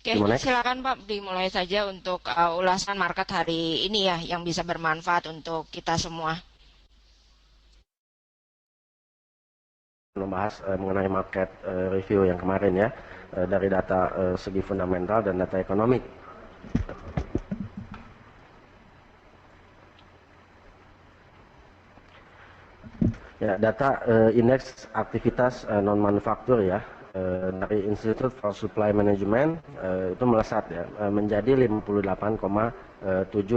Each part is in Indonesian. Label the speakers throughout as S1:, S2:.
S1: Oke,
S2: Gimana?
S1: silakan Pak dimulai saja untuk ulasan market hari ini ya yang bisa bermanfaat untuk kita semua.
S2: Membahas mengenai market review yang kemarin ya, dari data segi fundamental dan data ekonomi. Ya, data indeks aktivitas non manufaktur ya, dari Institute for Supply Management itu melesat ya, menjadi 58,7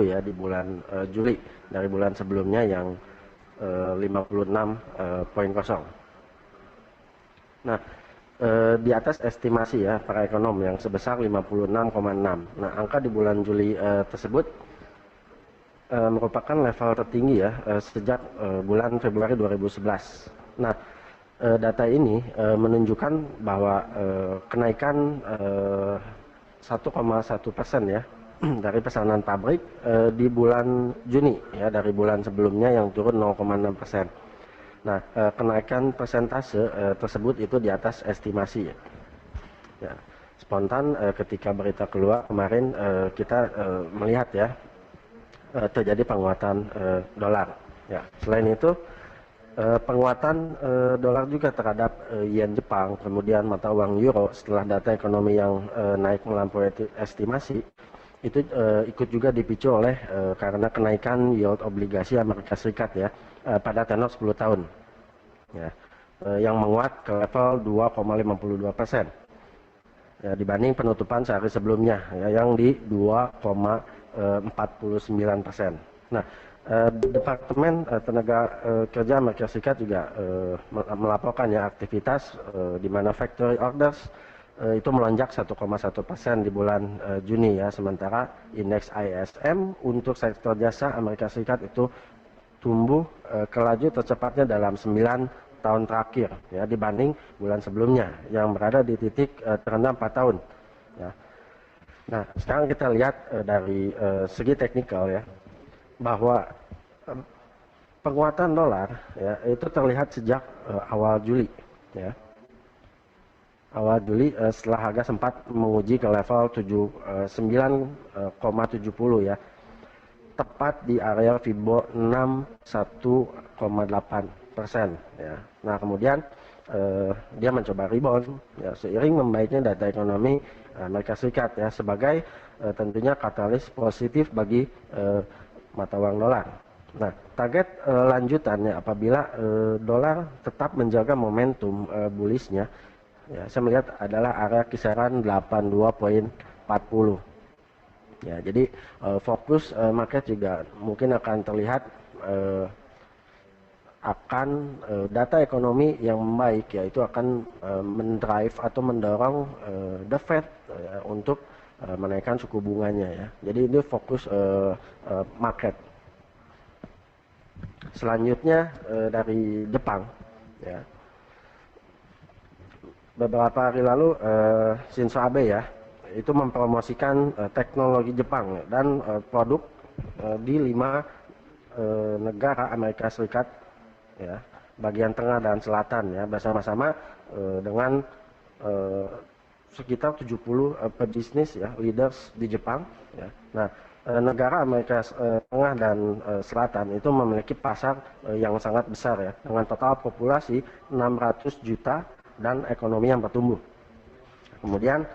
S2: ya di bulan Juli, dari bulan sebelumnya yang 56,0. Nah, di atas estimasi ya para ekonom yang sebesar 56,6. Nah, angka di bulan Juli tersebut merupakan level tertinggi ya sejak bulan Februari 2011. Nah, data ini menunjukkan bahwa kenaikan 1,1% ya dari pesanan pabrik di bulan Juni ya, dari bulan sebelumnya yang turun 0,6%. Nah, kenaikan persentase tersebut itu di atas estimasi ya. Ya, spontan ketika berita keluar kemarin kita melihat ya terjadi penguatan dolar. Ya, selain itu penguatan dolar juga terhadap yen Jepang, kemudian mata uang euro setelah data ekonomi yang naik melampaui estimasi itu ikut juga dipicu oleh karena kenaikan yield obligasi Amerika Serikat ya pada tenor 10 tahun ya, yang menguat ke level 2,52% ya, dibanding penutupan sehari sebelumnya ya, yang di 2,49%. Nah, Departemen Tenaga Kerja Amerika Serikat juga melaporkan ya aktivitas di mana factory orders itu melonjak 1,1% di bulan Juni ya, sementara indeks ISM untuk sektor jasa Amerika Serikat itu tumbuh ke laju tercepatnya dalam 9 tahun terakhir ya, dibanding bulan sebelumnya yang berada di titik terendah 4 tahun ya. Nah, sekarang kita lihat dari segi teknikal ya, bahwa eh, penguatan dolar ya itu terlihat sejak awal Juli ya. Awal Juli setelah harga sempat menguji ke level 79,70 ya, tepat di area Fibo 61,8% ya. Nah, kemudian dia mencoba rebound ya, seiring membaiknya data ekonomi Amerika Serikat ya, sebagai tentunya katalis positif bagi mata uang dolar. Nah, target lanjutannya apabila dolar tetap menjaga momentum bullishnya ya, saya melihat adalah area kisaran 82,40 ya. Jadi fokus market juga mungkin akan terlihat uh, akan data ekonomi yang membaik, yaitu akan mendrive atau mendorong the Fed untuk menaikkan suku bunganya ya. Jadi ini fokus market. Selanjutnya dari Jepang ya. Beberapa hari lalu Shinzo Abe ya itu mempromosikan teknologi Jepang dan produk di 5 negara Amerika Serikat ya, bagian tengah dan selatan ya, bersama-sama dengan eh, sekitar 70 pebisnis ya, leaders di Jepang ya. Nah, negara Amerika Tengah dan Selatan itu memiliki pasar yang sangat besar ya, dengan total populasi 600 juta dan ekonomi yang bertumbuh. Kemudian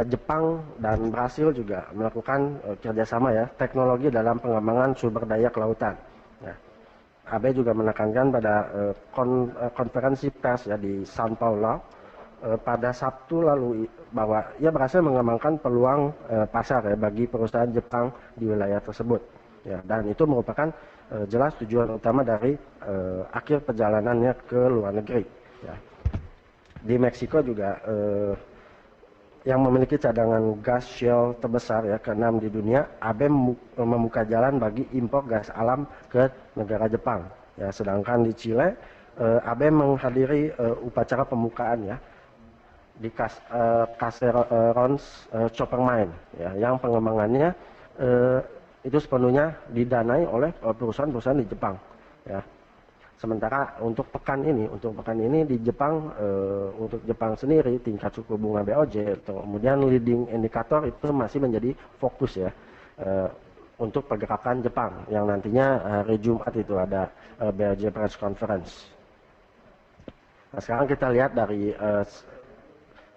S2: Jepang dan Brasil juga melakukan kerjasama ya, teknologi dalam pengembangan sumber daya kelautan. Ya. Abe juga menekankan pada konferensi pers ya di Sao Paulo pada Sabtu lalu bahwa ia berhasil mengembangkan peluang pasar ya bagi perusahaan Jepang di wilayah tersebut. Ya, dan itu merupakan jelas tujuan utama dari akhir perjalanannya ke luar negeri. Ya. Di Meksiko juga yang memiliki cadangan gas shale terbesar ya, ke-6 di dunia, Abe membuka jalan bagi impor gas alam ke negara Jepang. Ya, sedangkan di Chile, Abe menghadiri upacara pembukaan ya di Caserones Copper Mine ya, yang pengembangannya itu sepenuhnya didanai oleh perusahaan-perusahaan di Jepang ya. Sementara untuk pekan ini di Jepang, untuk Jepang sendiri tingkat suku bunga BOJ, kemudian leading indikator itu masih menjadi fokus ya untuk pergerakan Jepang yang nantinya hari Jumat itu ada BOJ press conference. Nah, sekarang kita lihat dari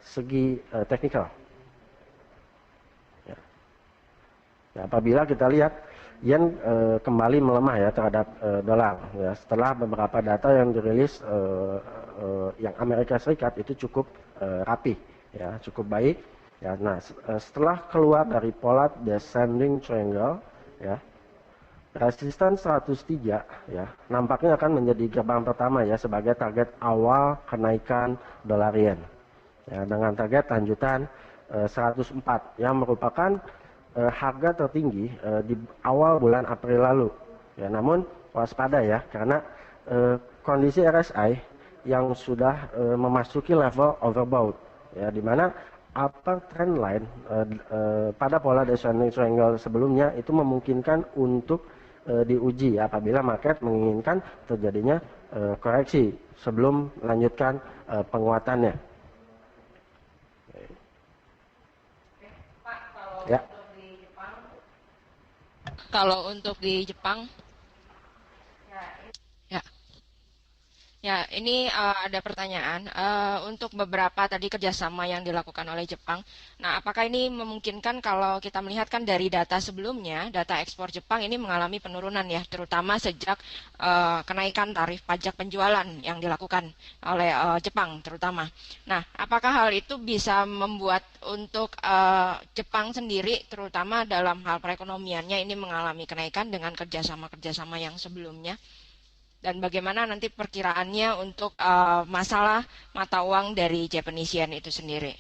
S2: segi teknikal. Ya, apabila kita lihat yen kembali melemah ya terhadap dolar ya setelah beberapa data yang dirilis yang Amerika Serikat itu cukup rapi ya, cukup baik ya. Nah, setelah keluar dari pola descending triangle ya, resisten 103 ya nampaknya akan menjadi gerbang pertama ya sebagai target awal kenaikan dolar yen ya, dengan target lanjutan 104 yang merupakan harga tertinggi di awal bulan April lalu. Ya, namun waspada ya karena kondisi RSI yang sudah memasuki level overbought ya, di mana upper trend line pada pola descending triangle sebelumnya itu memungkinkan untuk diuji ya, apabila market menginginkan terjadinya koreksi sebelum melanjutkan penguatannya. Ya.
S1: Kalau untuk di Jepang, ya, ya ini ada pertanyaan untuk beberapa tadi kerjasama yang dilakukan oleh Jepang. Nah, apakah ini memungkinkan kalau kita melihat kan dari data sebelumnya, data ekspor Jepang ini mengalami penurunan ya, terutama sejak kenaikan tarif pajak penjualan yang dilakukan oleh Jepang terutama. Nah, apakah hal itu bisa membuat untuk Jepang sendiri, terutama dalam hal perekonomiannya ini mengalami kenaikan dengan kerjasama-kerjasama yang sebelumnya? Dan bagaimana nanti perkiraannya untuk masalah mata uang dari Japanese yen itu sendiri?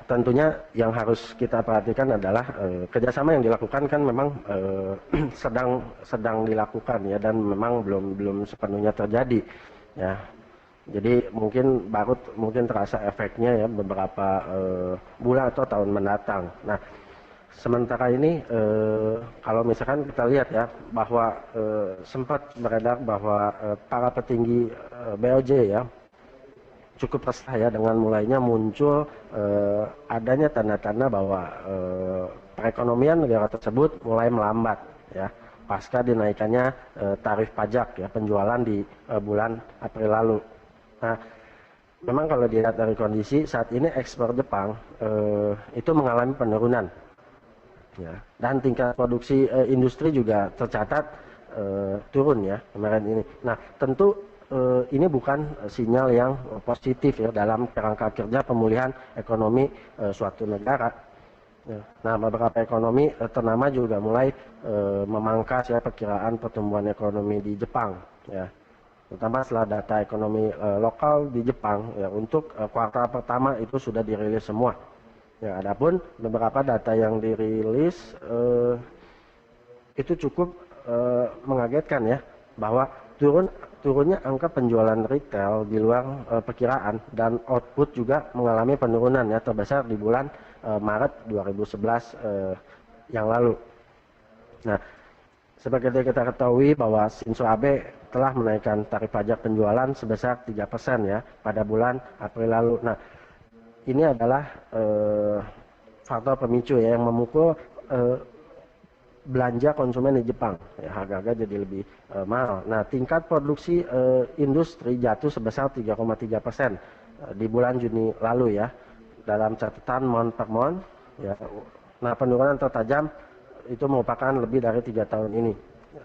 S2: Tentunya yang harus kita perhatikan adalah kerjasama yang dilakukan kan memang sedang dilakukan ya, dan memang belum sepenuhnya terjadi ya. Jadi mungkin terasa efeknya ya beberapa bulan atau tahun mendatang. Nah, sementara ini kalau misalkan kita lihat ya bahwa sempat beredar bahwa para petinggi BOJ ya cukup resah ya dengan mulainya muncul adanya tanda-tanda bahwa perekonomian negara tersebut mulai melambat ya pasca dinaikannya tarif pajak ya penjualan di bulan April lalu. Nah, memang kalau dilihat dari kondisi saat ini ekspor Jepang itu mengalami penurunan. Ya, dan tingkat produksi industri juga tercatat turun ya kemarin ini. Nah, tentu ini bukan sinyal yang positif ya dalam kerangka kerja pemulihan ekonomi suatu negara. Ya. Nah, beberapa ekonomi ternama juga mulai memangkas ya perkiraan pertumbuhan ekonomi di Jepang ya. Terutama setelah data ekonomi lokal di Jepang ya untuk kuartal pertama itu sudah dirilis semua. Ya, adapun beberapa data yang dirilis itu cukup mengagetkan ya, bahwa turunnya angka penjualan retail di luar perkiraan, dan output juga mengalami penurunan ya terbesar di bulan Maret 2011 yang lalu. Nah, seperti kita ketahui bahwa Shinzo Abe telah menaikkan tarif pajak penjualan sebesar 3% ya pada bulan April lalu. Nah, ini adalah faktor pemicu ya yang memukul belanja konsumen di Jepang. Ya, harga-harga jadi lebih mahal. Nah, tingkat produksi industri jatuh sebesar 3,3% di bulan Juni lalu ya, dalam catatan month per month. Ya. Nah, penurunan tertajam itu merupakan lebih dari 3 tahun ini.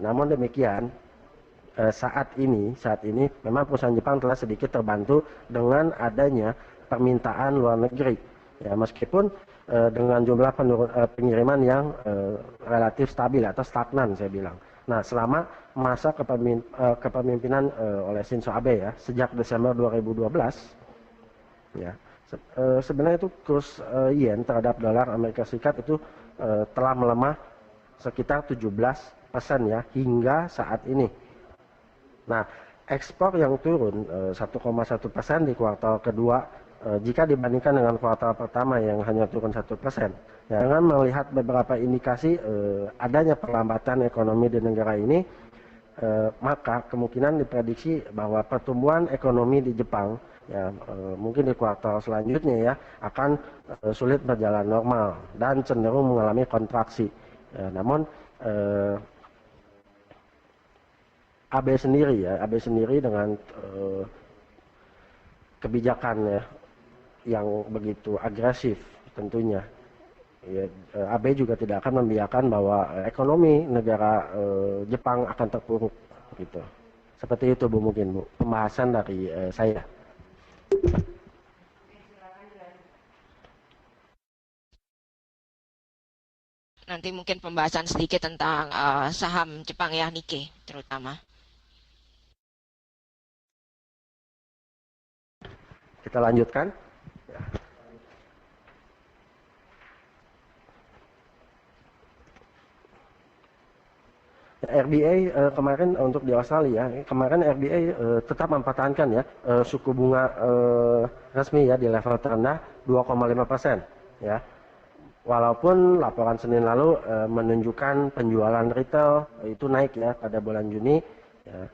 S2: Namun demikian, saat ini memang perusahaan Jepang telah sedikit terbantu dengan adanya permintaan luar negeri ya, meskipun dengan jumlah pengiriman yang relatif stabil atau stagnan saya bilang. Nah, selama masa kepemimpinan oleh Shinzo Abe ya sejak Desember 2012 ya, sebenarnya itu kurs yen terhadap dolar Amerika Serikat itu telah melemah sekitar 17% ya hingga saat ini. Nah, ekspor yang turun 1,1% di kuartal kedua jika dibandingkan dengan kuartal pertama yang hanya turun 1%. Ya, dengan melihat beberapa indikasi adanya perlambatan ekonomi di negara ini, maka kemungkinan diprediksi bahwa pertumbuhan ekonomi di Jepang ya mungkin di kuartal selanjutnya ya akan sulit berjalan normal dan cenderung mengalami kontraksi. Ya, namun AB sendiri dengan kebijakan ya yang begitu agresif tentunya. Ya, AB juga tidak akan membiarkan bahwa ekonomi negara Jepang akan terpuruk gitu. Seperti itu Bu, mungkin Bu pembahasan dari saya.
S1: Nanti mungkin pembahasan sedikit tentang saham Jepang ya, Nikkei terutama.
S2: Kita lanjutkan. RBA kemarin untuk di Australia, kemarin RBA tetap mempertahankan ya suku bunga resmi ya di level terendah 2,5% ya. Walaupun laporan Senin lalu menunjukkan penjualan retail itu naik ya pada bulan Juni ya,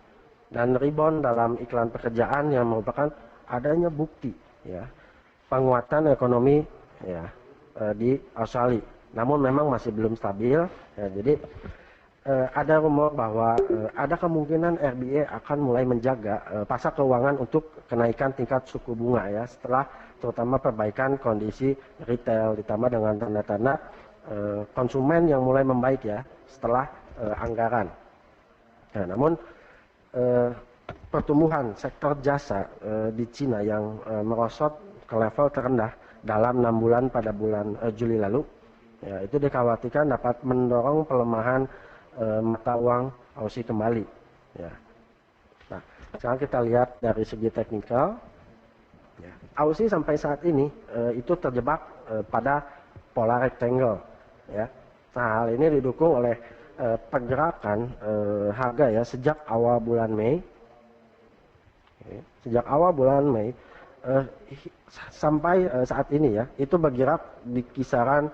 S2: dan rebound dalam iklan pekerjaan yang merupakan adanya bukti ya penguatan ekonomi ya di Australia. Namun memang masih belum stabil ya, jadi ada rumor bahwa ada kemungkinan RBA akan mulai menjaga pasar keuangan untuk kenaikan tingkat suku bunga ya setelah terutama perbaikan kondisi retail ditambah dengan tanda-tanda konsumen yang mulai membaik ya setelah anggaran. Nah, namun pertumbuhan sektor jasa di Cina yang merosot ke level terendah dalam 6 bulan pada bulan Juli lalu ya, itu dikhawatirkan dapat mendorong pelemahan mata uang Aussie kembali ya. Nah, sekarang kita lihat dari segi teknikal ya. Aussie sampai saat ini itu terjebak pada pola rectangle ya. Nah, hal ini didukung oleh pergerakan harga ya sejak awal bulan Mei sampai saat ini ya itu bergerak di kisaran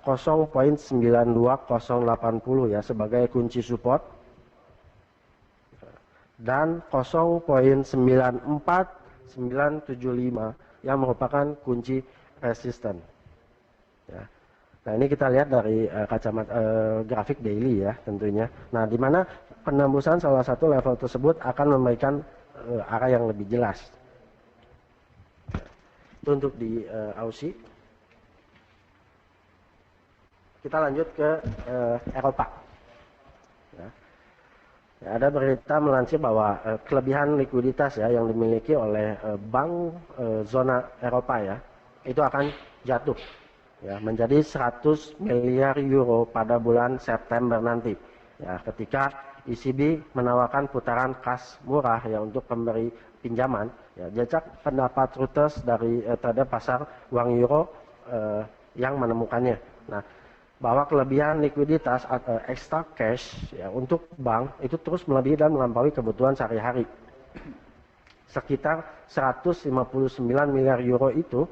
S2: 0.92080 ya sebagai kunci support dan 0.94975 yang merupakan kunci resisten ya. Nah, ini kita lihat dari kacamata grafik daily ya tentunya. Nah, di mana penembusan salah satu level tersebut akan memberikan arah yang lebih jelas. Itu untuk di Aussie. Kita lanjut ke Eropa. Ya. Ya, ada berita melansir bahwa kelebihan likuiditas ya yang dimiliki oleh bank zona Eropa ya itu akan jatuh ya menjadi 100 miliar euro pada bulan September nanti. Ya, ketika ECB menawarkan putaran kas murah ya untuk pemberi pinjaman. Ya, jejak pendapat Reuters dari terhadap pasar uang euro yang menemukannya. Nah, bahwa kelebihan likuiditas atau extra cash ya, untuk bank itu terus melebihi dan melampaui kebutuhan sehari-hari. Sekitar 159 miliar euro itu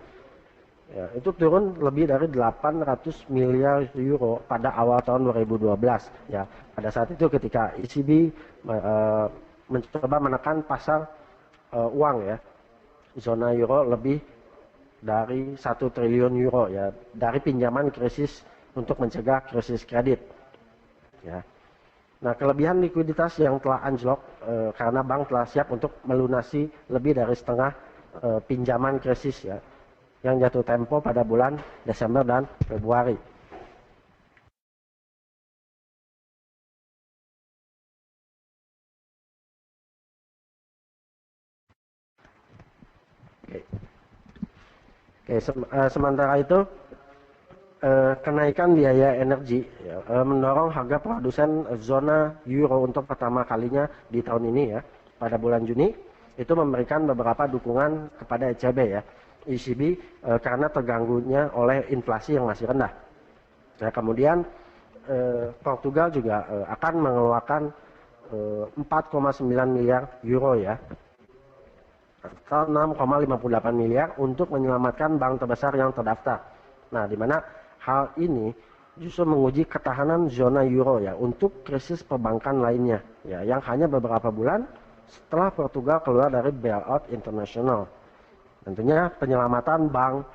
S2: ya, itu turun lebih dari 800 miliar euro pada awal tahun 2012 ya. Pada saat itu ketika ECB mencoba menekan pasar uang ya zona euro lebih dari 1 triliun euro ya dari pinjaman krisis untuk mencegah krisis kredit. Ya. Nah, kelebihan likuiditas yang telah anjlok karena bank telah siap untuk melunasi lebih dari setengah pinjaman krisis ya, yang jatuh tempo pada bulan Desember dan Februari. Oke, sementara itu kenaikan biaya energi ya, mendorong harga produsen zona euro untuk pertama kalinya di tahun ini ya pada bulan Juni itu memberikan beberapa dukungan kepada ECB ya ECB karena terganggunya oleh inflasi yang masih rendah. Nah, kemudian Portugal juga akan mengeluarkan 4,9 miliar euro ya atau 6,58 miliar untuk menyelamatkan bank terbesar yang terdaftar. Nah, di mana hal ini justru menguji ketahanan zona euro ya untuk krisis perbankan lainnya ya yang hanya beberapa bulan setelah Portugal keluar dari bailout internasional. Tentunya penyelamatan bank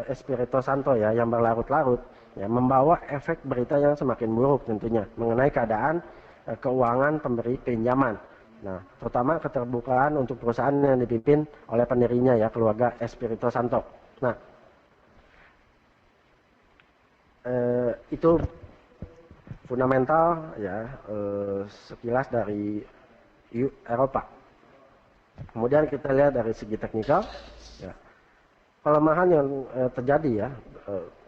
S2: Espirito Santo ya yang berlarut-larut ya membawa efek berita yang semakin buruk tentunya mengenai keadaan keuangan pemberi pinjaman. Nah, terutama keterbukaan untuk perusahaan yang dipimpin oleh pendirinya ya keluarga Espirito Santo. Nah, itu fundamental ya sekilas dari Eropa. Kemudian kita lihat dari segi teknikal, ya, pelemahan yang terjadi ya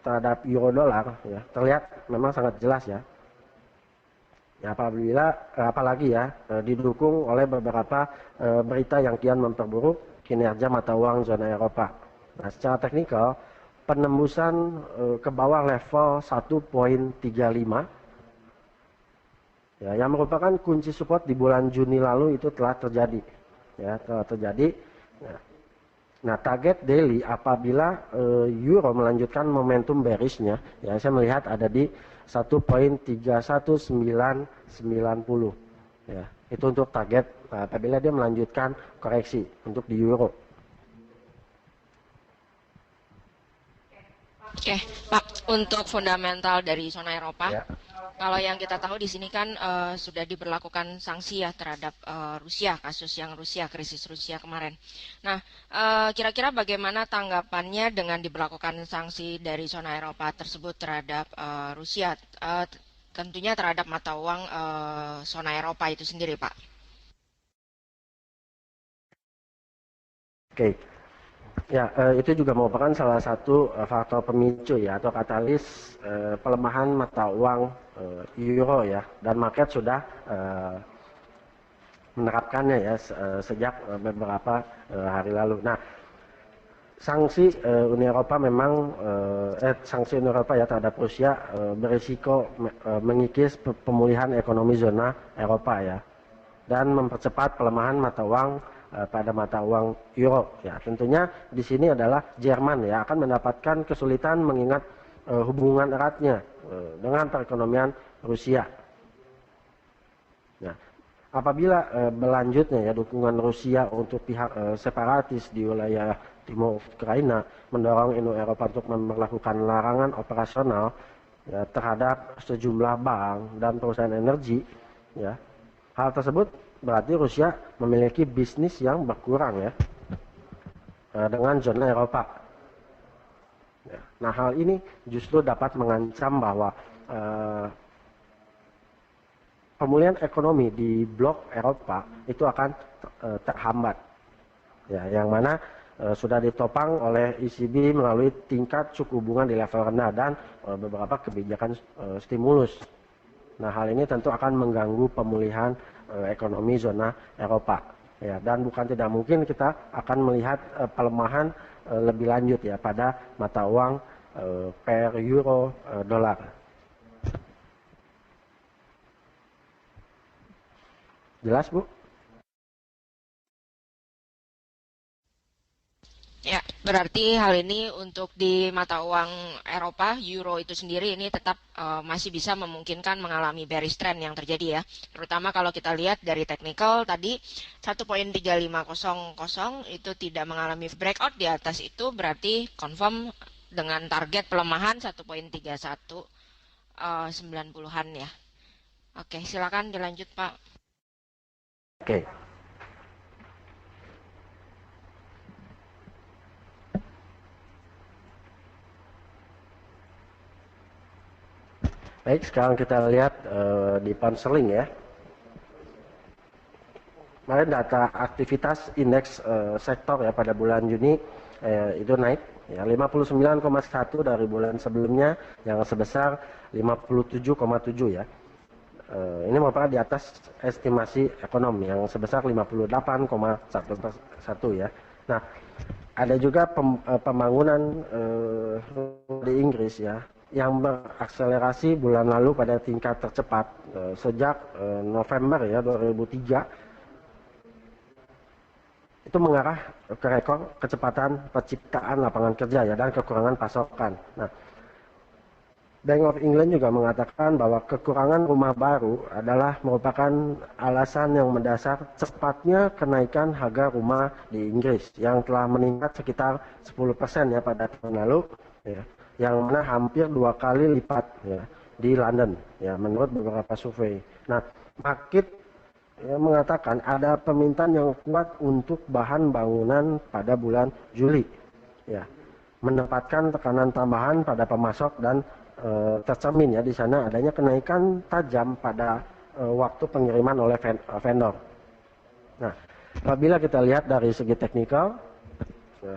S2: terhadap euro dolar ya terlihat memang sangat jelas ya. Ya, apalagi ya didukung oleh beberapa berita yang kian memperburuk kinerja mata uang zona Eropa. Nah, secara teknikal penembusan ke bawah level 1.35 ya, yang merupakan kunci support di bulan Juni lalu itu telah terjadi. Ya, telah terjadi. Nah, target daily apabila euro melanjutkan momentum bearishnya, ya saya melihat ada di 1.31990. Ya, itu untuk target apabila dia melanjutkan koreksi untuk di euro.
S1: Oke, Pak, untuk fundamental dari zona Eropa,
S2: Ya.
S1: kalau yang kita tahu di sini kan sudah diberlakukan sanksi ya terhadap Rusia, kasus yang Rusia, krisis Rusia kemarin. Nah, kira-kira bagaimana tanggapannya dengan diberlakukan sanksi dari zona Eropa tersebut terhadap Rusia, tentunya terhadap mata uang zona Eropa itu sendiri, Pak?
S2: Oke. Ya, itu juga merupakan salah satu faktor pemicu ya atau katalis pelemahan mata uang euro ya dan market sudah menerapkannya ya sejak beberapa hari lalu. Nah, sanksi Uni Eropa memang sanksi Uni Eropa ya terhadap Rusia berisiko mengikis pemulihan ekonomi zona Eropa ya dan mempercepat pelemahan mata uang pada mata uang euro ya. Tentunya di sini adalah Jerman ya akan mendapatkan kesulitan mengingat hubungan eratnya dengan perekonomian Rusia. Nah, apabila berlanjutnya ya dukungan Rusia untuk pihak separatis di wilayah timur Ukraina mendorong Uni Eropa untuk melakukan larangan operasional ya, terhadap sejumlah bank dan perusahaan energi ya. Hal tersebut berarti Rusia memiliki bisnis yang berkurang ya dengan zona Eropa. Ya. Nah, hal ini justru dapat mengancam bahwa pemulihan ekonomi di blok Eropa itu akan terhambat. Ya, yang mana sudah ditopang oleh ECB melalui tingkat suku bunga di level rendah dan beberapa kebijakan stimulus. Nah, hal ini tentu akan mengganggu pemulihan ekonomi zona Eropa. Ya, dan bukan tidak mungkin kita akan melihat pelemahan lebih lanjut ya pada mata uang per euro dolar. Jelas, Bu?
S1: Ya, berarti hal ini untuk di mata uang Eropa, euro itu sendiri ini tetap masih bisa memungkinkan mengalami bearish trend yang terjadi ya. Terutama kalau kita lihat dari technical tadi 1.3500 itu tidak mengalami breakout di atas itu berarti confirm dengan target pelemahan 1.3190-an ya. Oke, silakan dilanjut Pak.
S2: Oke. Baik, sekarang kita lihat di pound sterling ya. Kemarin data aktivitas indeks sektor ya pada bulan Juni itu naik ya 59,1 dari bulan sebelumnya yang sebesar 57,7 ya. Ini merupakan di atas estimasi ekonomi yang sebesar 58,1 ya. Nah, ada juga pembangunan di Inggris ya yang berakselerasi bulan lalu pada tingkat tercepat sejak November ya 2003 itu mengarah ke rekor kecepatan penciptaan lapangan kerja ya dan kekurangan pasokan. Nah, Bank of England juga mengatakan bahwa kekurangan rumah baru adalah merupakan alasan yang mendasar cepatnya kenaikan harga rumah di Inggris yang telah meningkat sekitar 10% ya pada tahun lalu, ya, yang mana hampir 2 kali lipat ya, di London ya menurut beberapa survei. Nah, market ya, mengatakan ada permintaan yang kuat untuk bahan bangunan pada bulan Juli, ya, menempatkan tekanan tambahan pada pemasok dan tercermin ya di sana adanya kenaikan tajam pada waktu pengiriman oleh vendor. Nah, apabila kita lihat dari segi teknikal, ya,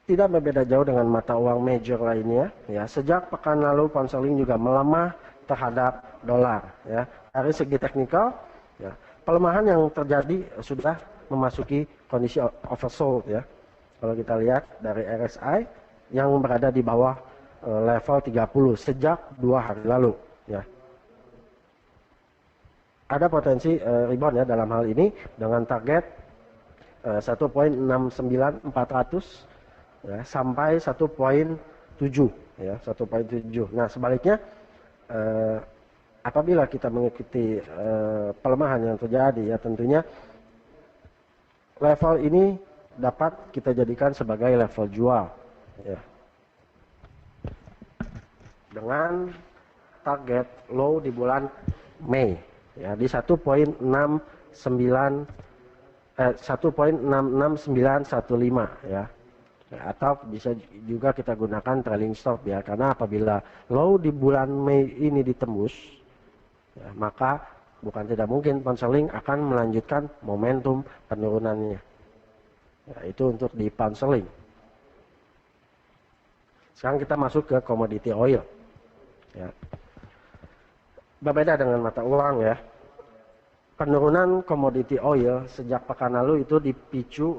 S2: tidak berbeda jauh dengan mata uang major lainnya. Ya, sejak pekan lalu pound sterling juga melemah terhadap dolar. Ya, dari segi teknikal, ya, pelemahan yang terjadi sudah memasuki kondisi oversold ya. Kalau kita lihat dari RSI yang berada di bawah level 30 sejak 2 hari lalu ya. Ada potensi rebound ya dalam hal ini dengan target 1.69400 ya, sampai 1.7 ya, 1.7. Nah, sebaliknya apabila kita mengikuti pelemahan yang terjadi ya, tentunya level ini dapat kita jadikan sebagai level jual ya, dengan target low di bulan Mei ya di 1.66915 ya. Atau bisa juga kita gunakan trailing stop ya, karena apabila low di bulan Mei ini ditembus ya, maka bukan tidak mungkin pound sterling akan melanjutkan momentum penurunannya ya, itu untuk di pound sterling. Sekarang kita masuk ke commodity oil. Ya. Berbeda dengan mata uang ya. Penurunan komoditi oil sejak pekan lalu itu dipicu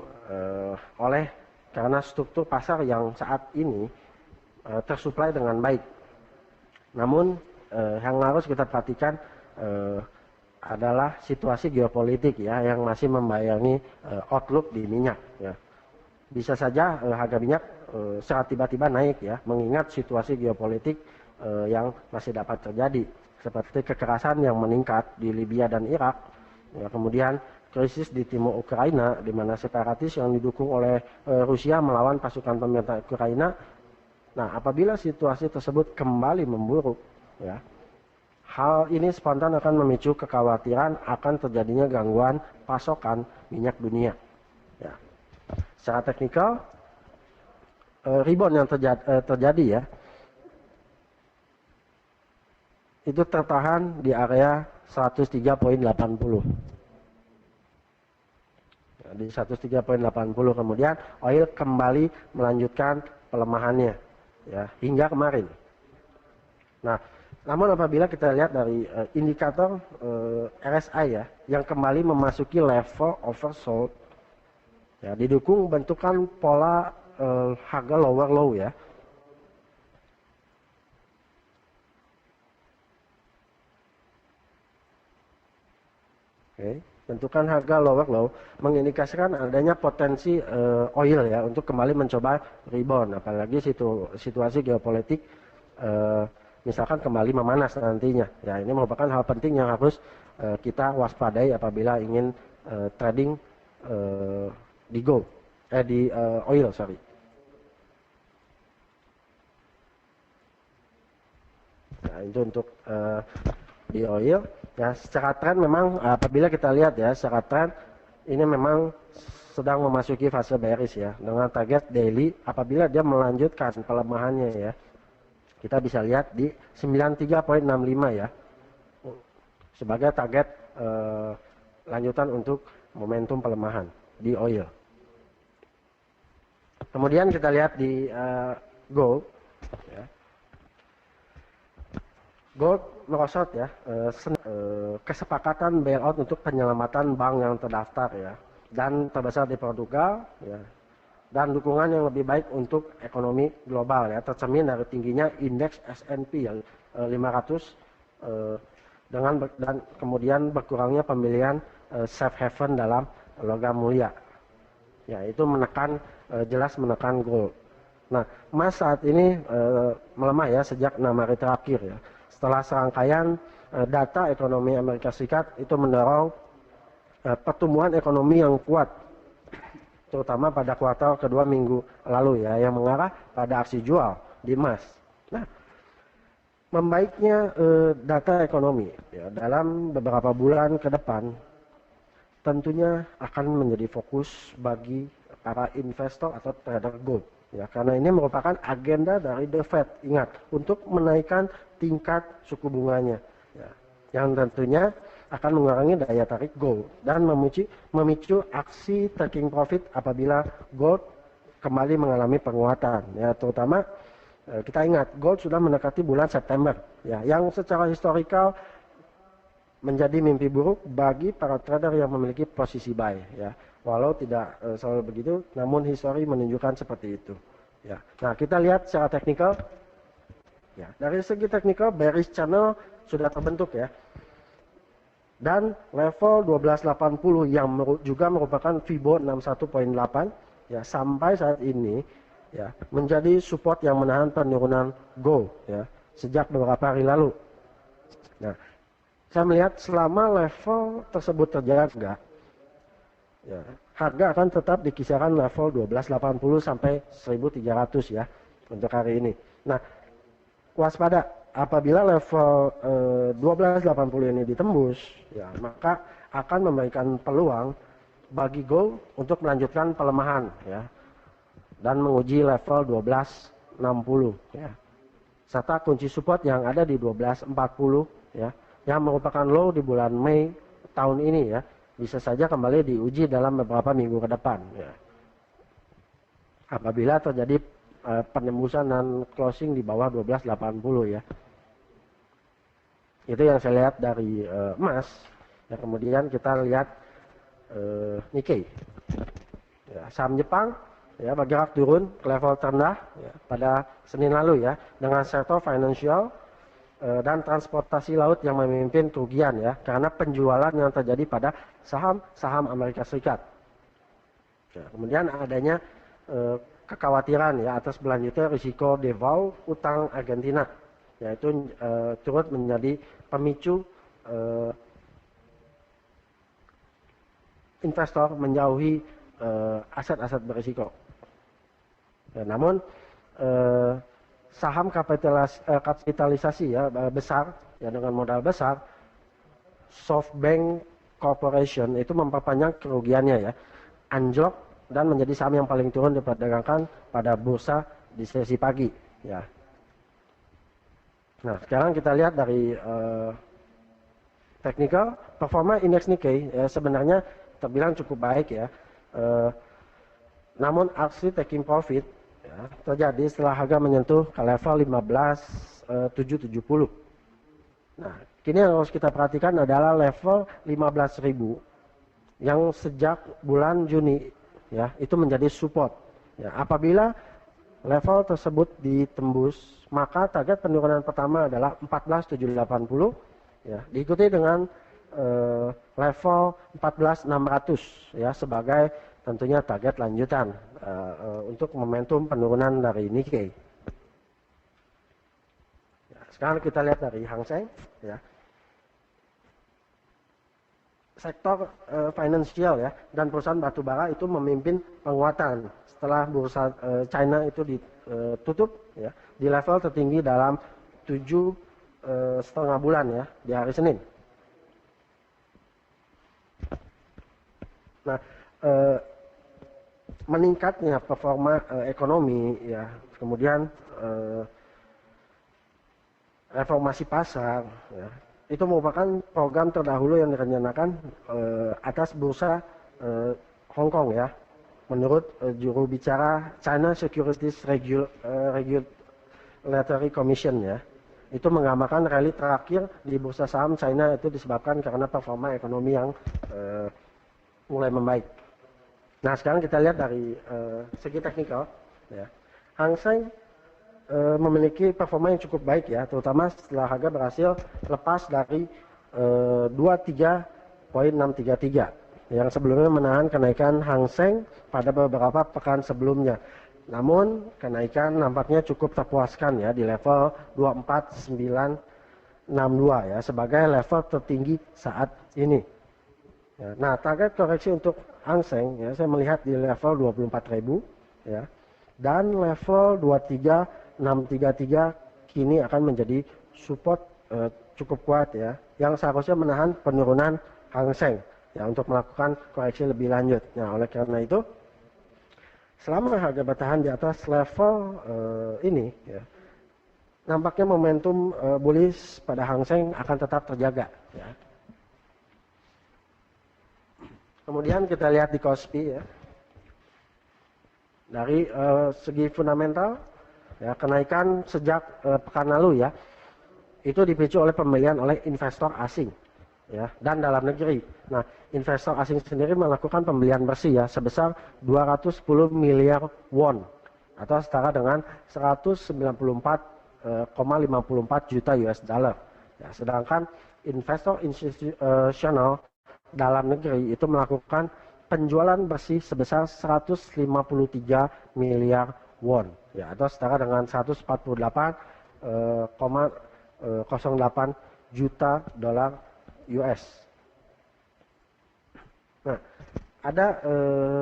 S2: oleh karena struktur pasar yang saat ini tersuplai dengan baik. Namun yang harus kita perhatikan adalah situasi geopolitik ya yang masih membayangi outlook di minyak ya. Bisa saja harga minyak secara tiba-tiba naik ya, mengingat situasi geopolitik yang masih dapat terjadi seperti kekerasan yang meningkat di Libya dan Irak ya, kemudian krisis di timur Ukraina di mana separatis yang didukung oleh Rusia melawan pasukan pemerintah Ukraina. Nah, apabila situasi tersebut kembali memburuk ya, hal ini spontan akan memicu kekhawatiran akan terjadinya gangguan pasokan minyak dunia ya. Secara teknikal rebound yang terjadi ya itu tertahan di area 103.80 ya, di 103.80 kemudian oil kembali melanjutkan pelemahannya ya hingga kemarin. Nah, namun apabila kita lihat dari indikator RSI ya yang kembali memasuki level oversold ya, didukung bentukan pola harga lower low ya. Oke, bentukan harga lower low mengindikasikan adanya potensi oil ya untuk kembali mencoba rebound, apalagi situasi geopolitik misalkan kembali memanas nantinya. Ya, ini merupakan hal penting yang harus kita waspadai apabila ingin trading di gold, di oil, sorry. Nah, itu untuk di oil. Ya, secara tren memang apabila kita lihat ya, secara tren ini memang sedang memasuki fase bearish ya, dengan target daily apabila dia melanjutkan pelemahannya ya. Kita bisa lihat di 93.65 ya, sebagai target lanjutan untuk momentum pelemahan di oil. Kemudian kita lihat di gold ya. Gold merosot ya, kesepakatan bailout untuk penyelamatan bank yang terdaftar ya dan terbesar di Portugal ya, dan dukungan yang lebih baik untuk ekonomi global ya, tercermin dari tingginya indeks S&P yang 500 dan kemudian berkurangnya pembelian safe haven dalam logam mulia. Ya, itu jelas menekan gold. Nah, emas saat ini melemah ya sejak 6 hari terakhir ya. Setelah serangkaian data ekonomi Amerika Serikat itu mendorong pertumbuhan ekonomi yang kuat, terutama pada kuartal kedua minggu lalu ya, yang mengarah pada aksi jual di emas. Nah, membaiknya data ekonomi ya, dalam beberapa bulan ke depan tentunya akan menjadi fokus bagi para investor atau trader gold ya, karena ini merupakan agenda dari The Fed, ingat, untuk menaikkan tingkat suku bunganya ya, yang tentunya akan mengurangi daya tarik gold dan memicu aksi taking profit apabila gold kembali mengalami penguatan ya, terutama kita ingat gold sudah mendekati bulan September ya, yang secara historikal menjadi mimpi buruk bagi para trader yang memiliki posisi buy ya. Walau tidak selalu begitu, namun histori menunjukkan seperti itu ya. Nah, kita lihat secara teknikal ya. Dari segi teknikal bearish channel sudah terbentuk ya. Dan level 1280 yang juga merupakan Fibo 61.8 ya, sampai saat ini ya menjadi support yang menahan penurunan gold ya sejak beberapa hari lalu. Nah, saya melihat selama level tersebut terjaga ya, harga akan tetap di kisaran level 1280 sampai 1300 ya untuk hari ini. Nah, waspada apabila level 1280 ini ditembus ya, maka akan memberikan peluang bagi gold untuk melanjutkan pelemahan ya dan menguji level 1260 ya. Serta kunci support yang ada di 1240 ya, yang merupakan low di bulan Mei tahun ini ya, bisa saja kembali diuji dalam beberapa minggu ke depan ya. Apabila terjadi penembusan dan closing di bawah 1280 ya. Itu yang saya lihat dari emas. Ya, kemudian kita lihat Nikkei. Ya, saham Jepang ya bergerak turun ke level terendah ya, pada Senin lalu ya, dengan sektor financial dan transportasi laut yang memimpin kerugian ya, karena penjualan yang terjadi pada saham Amerika Serikat. Ya, kemudian adanya kekhawatiran ya atas berlanjutnya risiko default utang Argentina, yaitu turut menjadi pemicu investor menjauhi aset-aset berisiko. Ya, namun saham kapitalisasi ya besar ya dengan modal besar, SoftBank Corporation itu memperpanjang kerugiannya ya, anjlok dan menjadi saham yang paling turun diperdagangkan pada bursa di sesi pagi ya. Nah, sekarang kita lihat dari technical performa indeks Nikkei ya, sebenarnya terbilang cukup baik ya. Namun aksi taking profit ya, terjadi setelah harga menyentuh ke level 15.770. Nah, kini yang harus kita perhatikan adalah level 15.000 yang sejak bulan Juni ya itu menjadi support. Ya, apabila level tersebut ditembus, maka target penurunan pertama adalah 14.780 ya, diikuti dengan level 14.600 ya sebagai tentunya target lanjutan untuk momentum penurunan dari Nikkei. Ya, sekarang kita lihat dari Hang Seng ya. Sektor finansial ya dan perusahaan batubara itu memimpin penguatan setelah bursa China itu ditutup ya di level tertinggi dalam 7,5 bulan ya di hari Senin. Nah, meningkatnya performa ekonomi ya, kemudian reformasi pasar ya, itu merupakan program terdahulu yang direncanakan atas bursa Hong Kong ya, menurut juru bicara China Securities Regulatory Commission ya. Itu menggambarkan rally terakhir di bursa saham China itu disebabkan karena performa ekonomi yang mulai membaik. Nah, sekarang kita lihat dari segi teknikal ya. Hang Seng memiliki performa yang cukup baik ya, terutama setelah harga berhasil lepas dari 23.633 yang sebelumnya menahan kenaikan Hang Seng pada beberapa pekan sebelumnya. Namun kenaikan nampaknya cukup terpuaskan ya di level 24962 ya sebagai level tertinggi saat ini. Ya, nah, target koreksi untuk Hang Seng ya saya melihat di level 24.000 ya. Dan level 23633 kini akan menjadi support cukup kuat ya yang seharusnya menahan penurunan Hang Seng ya untuk melakukan koreksi lebih lanjut. Nah, oleh karena itu selama harga bertahan di atas level ini ya, nampaknya momentum bullish pada Hang Seng akan tetap terjaga ya. Kemudian kita lihat di Kospi ya. Dari segi fundamental ya kenaikan sejak pekan lalu ya itu dipicu oleh pembelian oleh investor asing ya dan dalam negeri. Nah, investor asing sendiri melakukan pembelian bersih ya sebesar 210 miliar won atau setara dengan 194,54 juta US dollar. Ya, sedangkan investor institusional dalam negeri itu melakukan penjualan bersih sebesar 153 miliar won ya atau setara dengan 148,08 juta dolar US. Nah, ada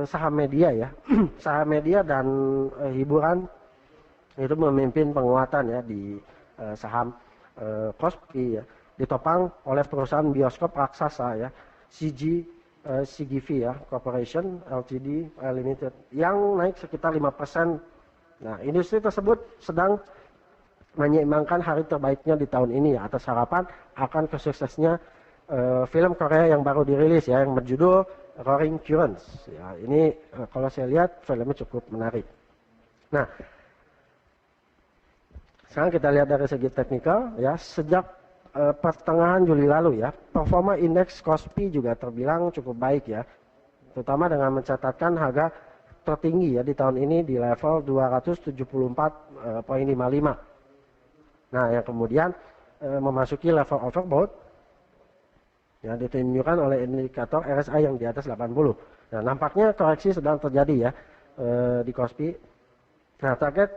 S2: saham media ya, saham media dan hiburan itu memimpin penguatan ya di saham Kospi ya, ditopang oleh perusahaan bioskop raksasa ya, CGV ya, Corporation Ltd Limited yang naik sekitar 5%. Nah, industri tersebut sedang menyeimbangkan hari terbaiknya di tahun ini ya atas harapan akan kesuksesnya film Korea yang baru dirilis ya yang berjudul Roaring Currents. Ya, ini kalau saya lihat filmnya cukup menarik. Nah, sekarang kita lihat dari segi teknikal ya sejak pertengahan Juli lalu ya, performa indeks Kospi juga terbilang cukup baik ya, terutama dengan mencatatkan harga tertinggi ya di tahun ini di level 274,55. Nah, yang kemudian memasuki level overbought yang ditunjukkan oleh indikator RSI yang di atas 80. Nah, nampaknya koreksi sedang terjadi ya di Kospi. Nah, target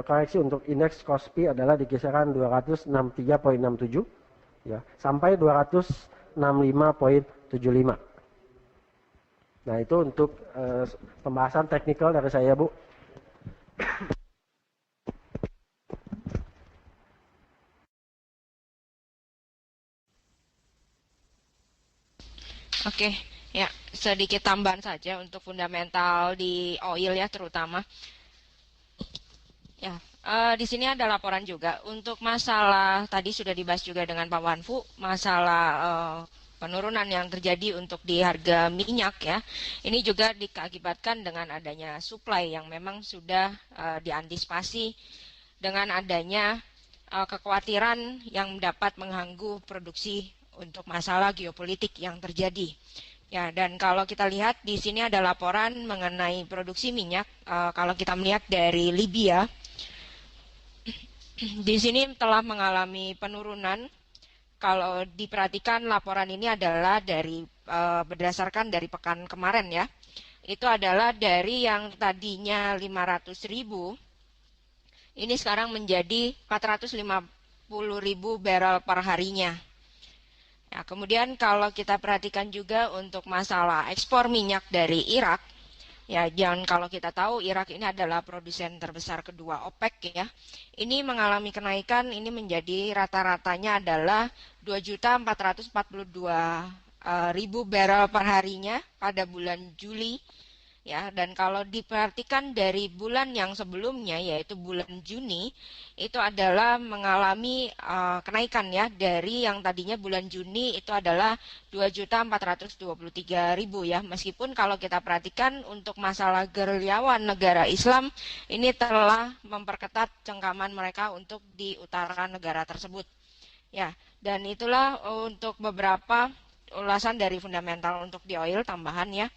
S2: koreksi untuk indeks Kospi adalah di kisaran 263,67 ya sampai 265,75. Nah, itu untuk pembahasan teknikal dari saya, Bu.
S1: Oke, ya sedikit tambahan saja untuk fundamental di oil ya terutama. Ya, di sini ada laporan juga untuk masalah tadi sudah dibahas juga dengan Pak Wanfu, masalah penurunan yang terjadi untuk di harga minyak ya. Ini juga diakibatkan dengan adanya supply yang memang sudah diantisipasi dengan adanya kekhawatiran yang dapat mengganggu produksi untuk masalah geopolitik yang terjadi. Ya, dan kalau kita lihat di sini ada laporan mengenai produksi minyak. Kalau kita melihat dari Libya, di sini telah mengalami penurunan. Kalau diperhatikan laporan ini adalah dari berdasarkan dari pekan kemarin ya. Itu adalah dari yang tadinya 500.000 ini sekarang menjadi 450.000 barrel per harinya. Ya, kemudian kalau kita perhatikan juga untuk masalah ekspor minyak dari Irak, ya jangan kalau kita tahu Irak ini adalah produsen terbesar kedua OPEC ya. Ini mengalami kenaikan, ini menjadi rata-ratanya adalah 2.442.000 barrel per harinya pada bulan Juli. Ya, dan kalau diperhatikan dari bulan yang sebelumnya yaitu bulan Juni itu adalah mengalami kenaikan ya dari yang tadinya bulan Juni itu adalah 2.423.000 ya. Meskipun kalau kita perhatikan untuk masalah gerilyawan negara Islam ini telah memperketat cengkaman mereka untuk di utara negara tersebut. Ya, dan itulah untuk beberapa ulasan dari fundamental untuk di oil tambahan ya.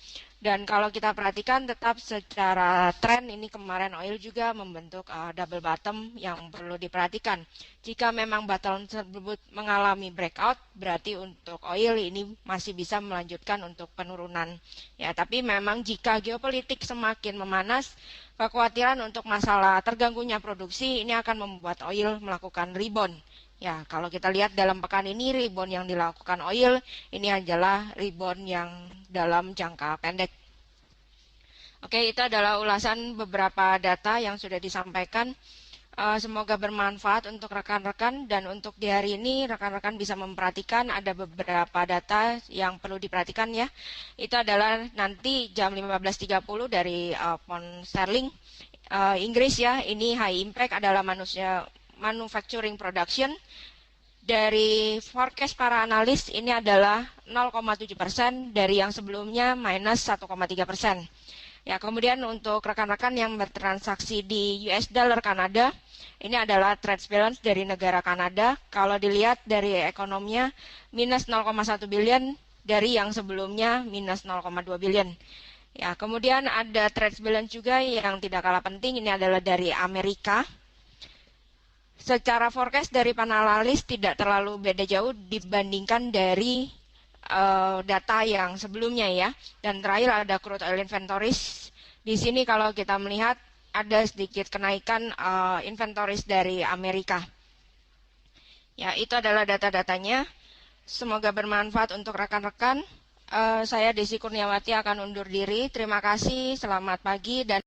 S1: Dan kalau kita perhatikan tetap secara tren ini kemarin oil juga membentuk double bottom yang perlu diperhatikan. Jika memang bottom tersebut mengalami breakout, berarti untuk oil ini masih bisa melanjutkan untuk penurunan. Ya, tapi memang jika geopolitik semakin memanas, kekhawatiran untuk masalah terganggunya produksi ini akan membuat oil melakukan rebound. Ya, kalau kita lihat dalam pekan ini rebound yang dilakukan oil ini adalah rebound yang dalam jangka pendek. Oke, itu adalah ulasan beberapa data yang sudah disampaikan. Semoga bermanfaat untuk rekan-rekan dan untuk di hari ini rekan-rekan bisa memperhatikan ada beberapa data yang perlu diperhatikan ya. Itu adalah nanti jam 15.30 dari pound sterling Inggris ya. Ini high impact adalah manufacturing production. Dari forecast para analis ini adalah 0,7% dari yang sebelumnya minus 1,3%. Ya, kemudian untuk rekan-rekan yang bertransaksi di US dollar Kanada, ini adalah trade balance dari negara Kanada. Kalau dilihat dari ekonominya minus 0,1 billion dari yang sebelumnya minus 0,2 billion. Ya, kemudian ada trade balance juga yang tidak kalah penting, ini adalah dari Amerika. Secara forecast dari panelalis tidak terlalu beda jauh dibandingkan dari data yang sebelumnya ya. Dan terakhir ada crude oil inventories. Di sini kalau kita melihat ada sedikit kenaikan inventories dari Amerika. Ya, itu adalah data-datanya. Semoga bermanfaat untuk rekan-rekan. Saya Desi Kurniawati akan undur diri. Terima kasih, selamat pagi dan